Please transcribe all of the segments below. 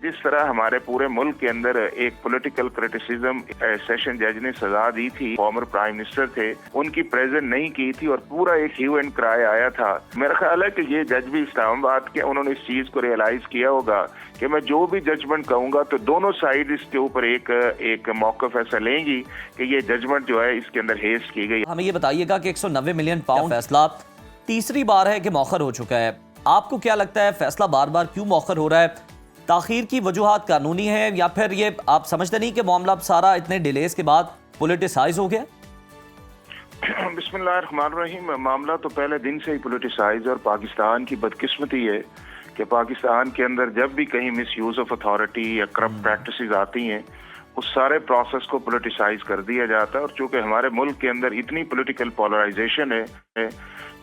जिस तरह हमारे पूरे मुल्क के अंदर एक पॉलिटिकल क्रिटिसिज्म सेशन जज ने सजा दी थी, फॉर्मर प्राइम मिनिस्टर थे, उनकी प्रेजेंट नहीं की थी और पूरा एक ह्यू एंड क्राई आया था। मेरा ख्याल है कि ये जज भी इस्लामाबाद के, उन्होंने इस चीज को रियलाइज किया होगा कि मैं जो भी जजमेंट कहूंगा तो दोनों साइड इसके ऊपर एक मौक़िफ़ ऐसा लेंगी कि ये जजमेंट जो है इसके अंदर हेस्ट की गई। हमें ये बताइएगा कि 190 मिलियन पाउंड फैसला तीसरी बार है कि मौखर हो चुका है। आपको क्या लगता है फैसला बार बार क्यों मौखर हो रहा है? ताखीर की वजूहात कानूनी है या फिर ये आप समझते नहीं कि मामला सारा इतने डिलेज के बाद पॉलिटिसाइज हो गया? बिस्मिल्लाहिर्रहमानिर्रहीम, मामला तो पहले दिन से ही पॉलिटिसाइज और पाकिस्तान की बदकिस्मती है कि पाकिस्तान के अंदर जब भी कहीं मिस यूज ऑफ अथॉरिटी या करप्ट प्रैक्टिसेस आती हैं उस सारे प्रोसेस को पॉलिटिसाइज कर दिया जाता है। और चूंकि हमारे मुल्क के अंदर इतनी पॉलिटिकल पोलराइजेशन है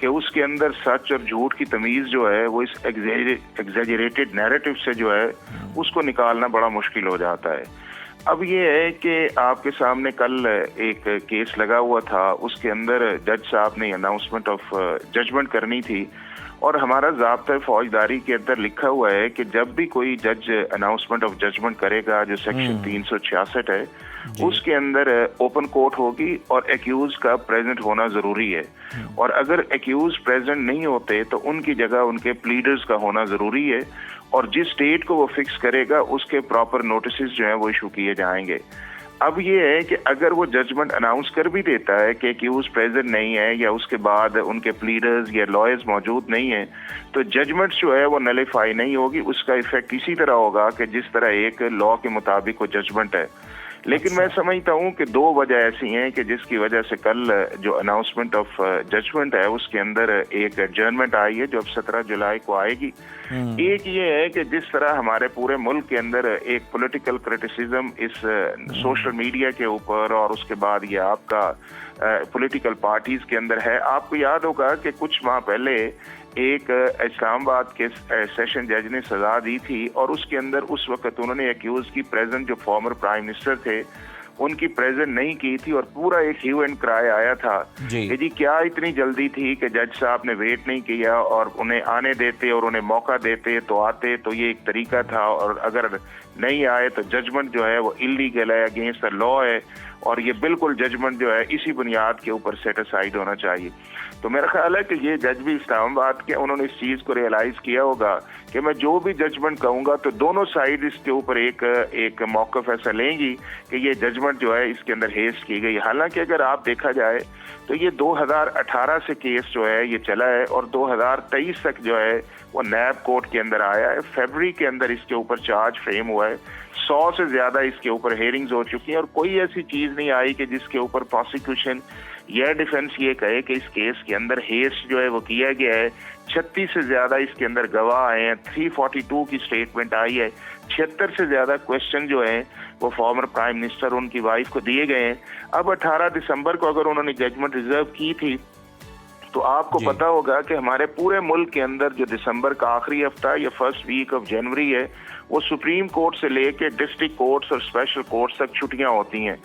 कि उसके अंदर सच और झूठ की तमीज जो है वो इस एग्जेजरेटेड नैरेटिव से जो है उसको निकालना बड़ा मुश्किल हो जाता है। अब ये है कि आपके सामने कल एक केस लगा हुआ था, उसके अंदर जज साहब ने अनाउंसमेंट ऑफ जजमेंट करनी थी और हमारा ज़ाब्ता फौजदारी के अंदर लिखा हुआ है कि जब भी कोई जज अनाउंसमेंट ऑफ जजमेंट करेगा, जो सेक्शन 366 है, उसके अंदर ओपन कोर्ट होगी और एक्यूज का प्रेजेंट होना जरूरी है। और अगर एक्यूज प्रेजेंट नहीं होते तो उनकी जगह उनके प्लीडर्स का होना जरूरी है और जिस डेट को वो फिक्स करेगा उसके प्रॉपर नोटिस जो है वो इशू किए जाएंगे। अब ये है कि अगर वो जजमेंट अनाउंस कर भी देता है कि एक्यूज प्रेजेंट नहीं है या उसके बाद उनके प्लीडर्स या लॉयर्स मौजूद नहीं है तो जजमेंट जो है वो नलिफाई नहीं होगी। उसका इफेक्ट इसी तरह होगा कि जिस तरह एक लॉ के मुताबिक वो जजमेंट है। लेकिन मैं समझता हूँ कि दो वजह ऐसी हैं कि जिसकी वजह से कल जो अनाउंसमेंट ऑफ जजमेंट है उसके अंदर एक एडजर्नमेंट आई है जो अब 17 जुलाई को आएगी। एक ये है कि जिस तरह हमारे पूरे मुल्क के अंदर एक पॉलिटिकल क्रिटिसिज्म इस सोशल मीडिया के ऊपर और उसके बाद ये आपका पॉलिटिकल पार्टीज के अंदर है। आपको याद होगा कि कुछ माह पहले एक इस्लामाबाद के सेशन जज ने सजा दी थी और उसके अंदर उस वक्त उन्होंने एक्यूज की प्रेजेंट जो फॉर्मर प्राइम मिनिस्टर थे उनकी प्रेजेंट नहीं की थी और पूरा एक ह्यू एंड क्राई आया था कि जी क्या इतनी जल्दी थी कि जज साहब ने वेट नहीं किया और उन्हें आने देते और उन्हें मौका देते तो आते, तो ये एक तरीका था। और अगर नहीं आए तो जजमेंट जो है वो इलीगल है, अगेंस्ट द लॉ है और ये बिल्कुल जजमेंट जो है इसी बुनियाद के ऊपर सेटिसाइड होना चाहिए। तो मेरा ख्याल है कि ये जज भी इस्लामाबाद के, उन्होंने इस चीज को रियलाइज किया होगा कि मैं जो भी जजमेंट कहूंगा तो दोनों साइड इसके ऊपर एक मौक़िफ़ ऐसा लेंगी कि ये जजमेंट जो है इसके अंदर हेस्ट की गई। हालांकि अगर आप देखा जाए तो ये 2018 से केस जो है ये चला है और 2023 तक जो है वो नैब कोर्ट के अंदर आया है। फरवरी के अंदर इसके ऊपर चार्ज फ्रेम हुआ है, 100 से ज्यादा इसके ऊपर हेयरिंग्स हो चुकी हैं और कोई ऐसी चीज नहीं आई कि जिसके ऊपर प्रोसिक्यूशन या डिफेंस ये कहे कि इस केस के अंदर हेस्ट जो है वो किया गया है। 36 से ज्यादा इसके अंदर गवाह आए हैं, 342 की स्टेटमेंट आई है, 76 से ज्यादा क्वेश्चन जो है वो फॉर्मर प्राइम मिनिस्टर उनकी वाइफ को दिए गए हैं। अब 18 दिसंबर को अगर उन्होंने जजमेंट रिजर्व की थी तो आपको पता होगा कि हमारे पूरे मुल्क के अंदर जो दिसंबर का आखिरी हफ्ता या फर्स्ट वीक ऑफ जनवरी है वो सुप्रीम कोर्ट से लेके डिस्ट्रिक्ट कोर्ट्स और स्पेशल कोर्ट्स तक छुट्टियां होती हैं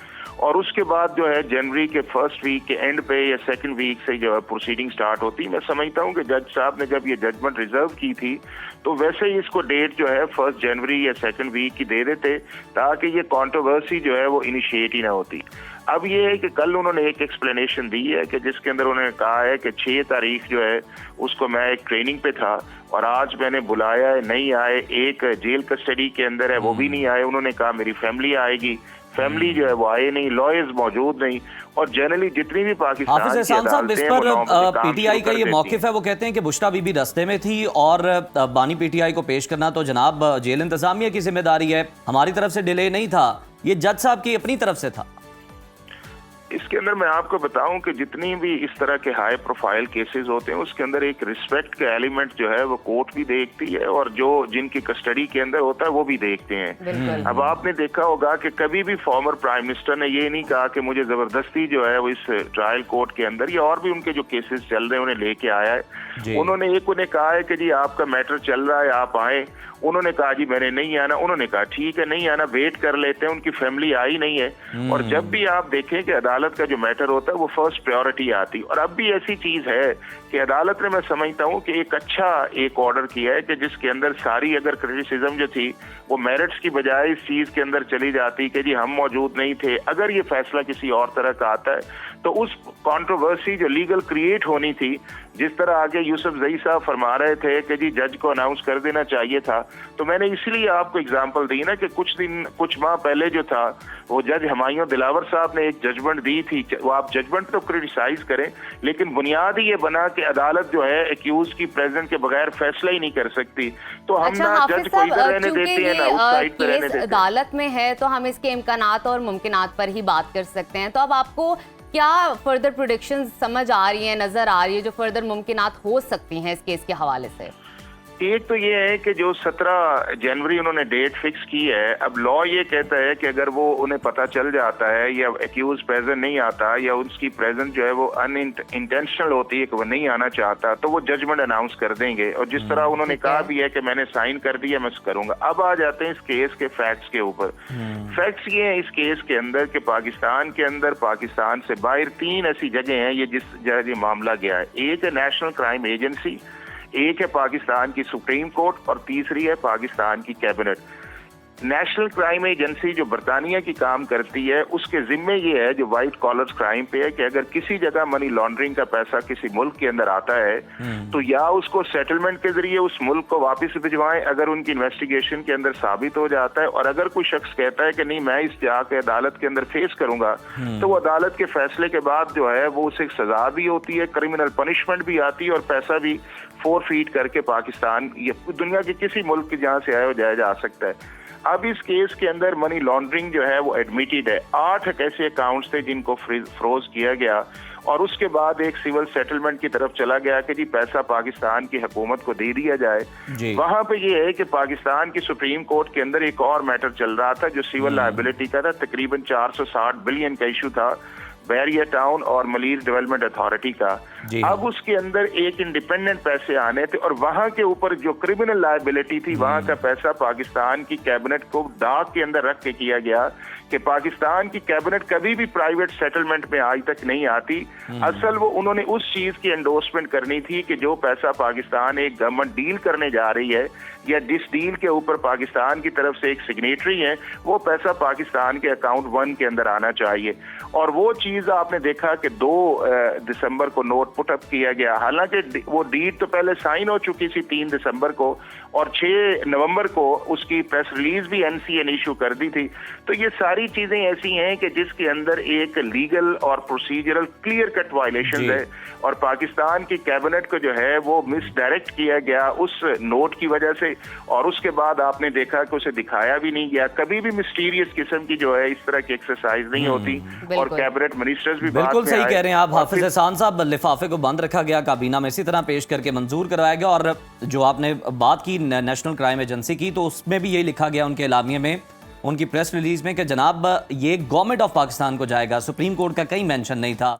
और उसके बाद जो है जनवरी के फर्स्ट वीक के एंड पे या सेकंड वीक से जो है प्रोसीडिंग स्टार्ट होती है। मैं समझता हूँ कि जज साहब ने जब ये जजमेंट रिजर्व की थी तो वैसे ही इसको डेट जो है 1 जनवरी या सेकंड वीक की दे देते ताकि ये कंट्रोवर्सी जो है वो इनिशिएट ही ना होती। अब ये है कि कल उन्होंने एक एक्सप्लेनेशन दी है कि जिसके अंदर उन्होंने कहा है कि 6 तारीख जो है उसको मैं एक ट्रेनिंग पे था और आज मैंने बुलाया है, नहीं आए, एक जेल कस्टडी के अंदर है वो भी नहीं आए। उन्होंने कहा मेरी फैमिली आएगी, फैमिली जो है वो आए नहीं, लॉयर्स मौजूद नहीं और जनरली जितनी भी पाकिस्तान की अदालतें हैं वो पीटीआई का ये मौकिफ है, वो कहते हैं कि बुश्रा बीबी रास्ते में थी और बानी पीटीआई को पेश करना तो जनाब जेल इंतजामिया की जिम्मेदारी है, हमारी तरफ से डिले नहीं था, ये जज साहब की अपनी तरफ से था। इसके अंदर मैं आपको बताऊं कि जितनी भी इस तरह के हाई प्रोफाइल केसेस होते हैं उसके अंदर एक रिस्पेक्ट का एलिमेंट जो है वो कोर्ट भी देखती है और जो जिनकी कस्टडी के अंदर होता है वो भी देखते हैं। अब आपने देखा होगा कि कभी भी फॉर्मर प्राइम मिनिस्टर ने ये नहीं कहा कि मुझे जबरदस्ती जो है वो इस ट्रायल कोर्ट के अंदर या और भी उनके जो केसेस चल रहे हैं उन्हें लेके आया है। उन्होंने कहा है कि जी आपका मैटर चल रहा है, आप आए उन्होंने कहा जी मैंने नहीं आना, उन्होंने कहा ठीक है नहीं आना, वेट कर लेते हैं, उनकी फैमिली आई नहीं है। और जब भी आप देखें कि अदालत का जो मैटर होता है वो फर्स्ट प्रायोरिटी आती, और अब भी ऐसी चीज है कि अदालत ने, मैं समझता हूँ कि एक अच्छा एक ऑर्डर किया है कि जिसके अंदर सारी अगर क्रिटिसिज्म जो थी वो मेरिट्स की बजाय इस चीज के अंदर चली जाती कि जी हम मौजूद नहीं थे, अगर ये फैसला किसी और तरह का आता है तो उस कंट्रोवर्सी जो लीगल क्रिएट होनी थी, जिस तरह आगे यूसुफ जई साहब फरमा रहे थे कि जी जज को अनाउंस कर देना चाहिए था, तो मैंने इसलिए आपको एग्जांपल दी ना कि कुछ माह पहले जो था वो जज हुमायूं दिलावर साहब ने एक जजमेंट दी थी। वो आप जजमेंट तो क्रिटिसाइज करें, लेकिन बुनियाद ही ये बना कि अदालत जो है एक्यूज की प्रेजेंट के बगैर फैसला ही नहीं कर सकती। तो हम अच्छा, ना जज को इधर रहने देते हैं ना उस साइड पे रहने देते हैं। अदालत में है तो हम इसके इम्कानात और मुमकिनात पर ही बात कर सकते हैं। तो अब आपको क्या फर्दर प्रेडिक्शंस समझ आ रही हैं, नजर आ रही है, जो फर्दर मुमकिनात हो सकती हैं इस केस के हवाले से? एक तो ये है कि जो 17 जनवरी उन्होंने डेट फिक्स की है, अब लॉ ये कहता है कि अगर वो उन्हें पता चल जाता है या एक्यूज प्रेजेंट नहीं आता या उसकी प्रेजेंस जो है वो इंटेंशनल होती है कि वो नहीं आना चाहता, तो वो जजमेंट अनाउंस कर देंगे। और जिस तरह उन्होंने कहा भी है कि मैंने साइन कर दिया, मैं करूंगा। अब आ जाते हैं इस केस के फैक्ट्स के ऊपर। फैक्ट्स ये हैं इस केस के अंदर कि पाकिस्तान के अंदर, पाकिस्तान से बाहर 3 ऐसी जगह हैं ये जिस जगह ये मामला गया है। एक है नेशनल क्राइम एजेंसी, एक है पाकिस्तान की सुप्रीम कोर्ट और तीसरी है पाकिस्तान की कैबिनेट। नेशनल क्राइम एजेंसी जो बरतानिया की काम करती है, उसके जिम्मे ये है जो व्हाइट कॉलर क्राइम पे है कि अगर किसी जगह मनी लॉन्ड्रिंग का पैसा किसी मुल्क के अंदर आता है तो या उसको सेटलमेंट के जरिए उस मुल्क को वापस भिजवाएं अगर उनकी इन्वेस्टिगेशन के अंदर साबित हो जाता है, और अगर कोई शख्स कहता है कि नहीं मैं इस जाके अदालत के अंदर फेस करूंगा, तो वो अदालत के फैसले के बाद जो है वो उसे सजा भी होती है, क्रिमिनल पनिशमेंट भी आती है और पैसा भी फोरफीट करके पाकिस्तान या दुनिया के किसी मुल्क के जहाँ से आया हो जाया जा सकता है। अब इस केस के अंदर मनी लॉन्ड्रिंग जो है वो एडमिटेड है। 8 ऐसे अकाउंट्स थे जिनको फ्रोज किया गया और उसके बाद एक सिविल सेटलमेंट की तरफ चला गया कि जी पैसा पाकिस्तान की हुकूमत को दे दिया जाए। वहां पे ये है कि पाकिस्तान की सुप्रीम कोर्ट के अंदर एक और मैटर चल रहा था जो सिविल लायबिलिटी का था, तकरीबन 460 बिलियन का इशू था बैरियर टाउन और मलीर डेवलपमेंट अथॉरिटी का। अब उसके अंदर एक इंडिपेंडेंट पैसे आने थे और वहां के ऊपर जो क्रिमिनल लायबिलिटी थी वहां का पैसा पाकिस्तान की कैबिनेट को डाक के अंदर रख के किया गया कि पाकिस्तान की कैबिनेट कभी भी प्राइवेट सेटलमेंट में आज तक नहीं आती। असल वो उन्होंने उस चीज की एंडोर्समेंट करनी थी कि जो पैसा पाकिस्तान एक गवर्नमेंट डील करने जा रही है या जिस डील के ऊपर पाकिस्तान की तरफ से एक सिग्नेटरी है, वो पैसा पाकिस्तान के अकाउंट 1 के अंदर आना चाहिए। और वो चीज आपने देखा कि 2 दिसंबर को नोट पुटअप किया गया, हालांकि वो डीड तो पहले साइन हो चुकी थी 3 दिसंबर को और 6 नवंबर को उसकी प्रेस रिलीज भी एनसीए ने इशू कर दी थी। तो ये सारी चीजें ऐसी हैं कि जिसके अंदर एक लीगल और प्रोसीजरल क्लियर कट वायलेशन है और पाकिस्तान की कैबिनेट को जो है वो मिसडायरेक्ट किया गया उस नोट की वजह से, और उसके बाद आपने देखा कि उसे दिखाया भी नहीं गया। कभी भी मिस्टीरियस किस्म की जो है इस तरह की एक्सरसाइज नहीं होती और कैबिनेट मिनिस्टर्स भी बिल्कुल सही कह रहे हैं आप हाफिज एहसान साहब। लिफाफे को बंद रखा गया, काबीना में इसी तरह पेश करके मंजूर करवाया गया। और जो आपने बात की नेशनल क्राइम एजेंसी की, तो उसमें भी यही लिखा गया उनके एलामिये में, उनकी प्रेस रिलीज में, कि जनाब ये गवर्नमेंट ऑफ पाकिस्तान को जाएगा। सुप्रीम कोर्ट का कहीं मेंशन नहीं था।